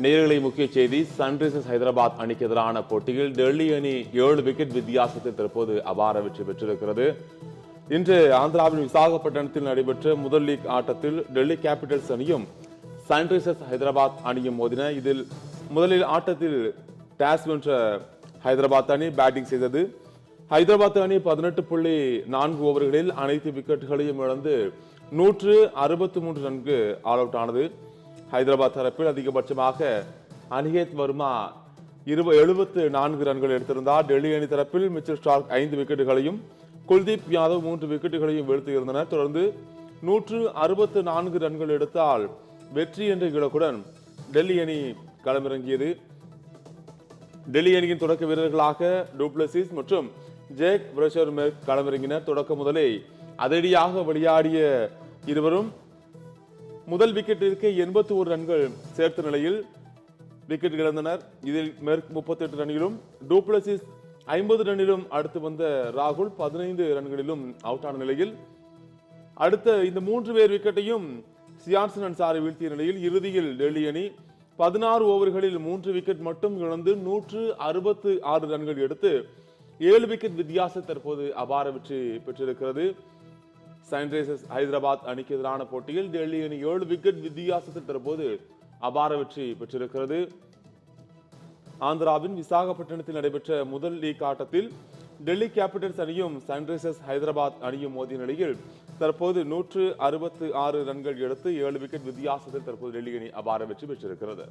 நேயர்களை முக்கிய செய்தி. சன்ரைசர்ஸ் ஹைதராபாத் அணிக்கு எதிரான போட்டியில் டெல்லி அணி 7 விக்கெட் வித்தியாசத்தில் தற்போது அபார வெற்றி பெற்றிருக்கிறது. இன்று ஆந்திராவின் விசாகப்பட்டினத்தில் நடைபெற்ற முதல் லீக் ஆட்டத்தில் டெல்லி கேபிட்டல்ஸ் அணியும் சன்ரைசர்ஸ் ஹைதராபாத் அணியும் மோதின. இதில் முதலில் ஆட்டத்தில் டாஸ் வென்ற ஹைதராபாத் அணி பேட்டிங் செய்தது. ஹைதராபாத் அணி 18.4 ஓவர்களில் அனைத்து விக்கெட்டுகளையும் இழந்து 163 ரன்களுக்கு ஆல் அவுட் ஆனது. ஹைதராபாத் தரப்பில் அதிகபட்சமாக அனிகேத் வர்மா 74 ரன்கள் எடுத்திருந்தார். டெல்லி அணி தரப்பில் மிச்சல் ஸ்டார்க் 5 விக்கெட்டுகளையும் குல்தீப் யாதவ் 3 விக்கெட்டுகளையும் வீழ்த்தி இருந்தனர். தொடர்ந்து 164 ரன்கள் எடுத்தால் வெற்றி என்ற இலக்குடன் டெல்லி அணி களமிறங்கியது. டெல்லி அணியின் தொடக்க வீரர்களாக டூப்ளசிஸ் மற்றும் ஜேக் பிரஷர்மெர்க் களமிறங்கினர். தொடக்க முதலே அதிரடியாக விளையாடிய இருவரும் முதல் விக்கெட்டிற்கு 81 ரன்கள் சேர்த்த நிலையில் விக்கெட் இழந்தனர். இதில் மெர்க் 38 ரன்னிலும் டூப்ளசிஸ் 50 ரன்னிலும் அடுத்து வந்த ராகுல் 15 ரன்களிலும் அவுட் ஆன நிலையில் அடுத்த இந்த 3 பேர் விக்கெட்டையும் சியான்சன் அன்சாரி வீழ்த்திய நிலையில் இறுதியில் டெல்லி அணி 16 ஓவர்களில் 3 விக்கெட் மட்டும் இழந்து 166 ரன்கள் எடுத்து 7 விக்கெட் வித்தியாசம் தற்போது அபார வெற்றி பெற்றிருக்கிறது. சன்ரைசர்ஸ் ஹைதராபாத் அணிக்கு எதிரான போட்டியில் டெல்லி அணி 7 விக்கெட் வித்தியாசத்தில் தற்போது அபார வெற்றி பெற்றிருக்கிறது. ஆந்திராவின் விசாகப்பட்டினத்தில் நடைபெற்ற முதல் லீக் ஆட்டத்தில் டெல்லி கேபிட்டல்ஸ் அணியும் சன்ரைசர்ஸ் ஹைதராபாத் அணியும் மோதிய நிலையில் தற்போது 166 ரன்கள் எடுத்து 7 விக்கெட் வித்தியாசத்தில் தற்போது டெல்லி அணி அபார வெற்றி பெற்றிருக்கிறது.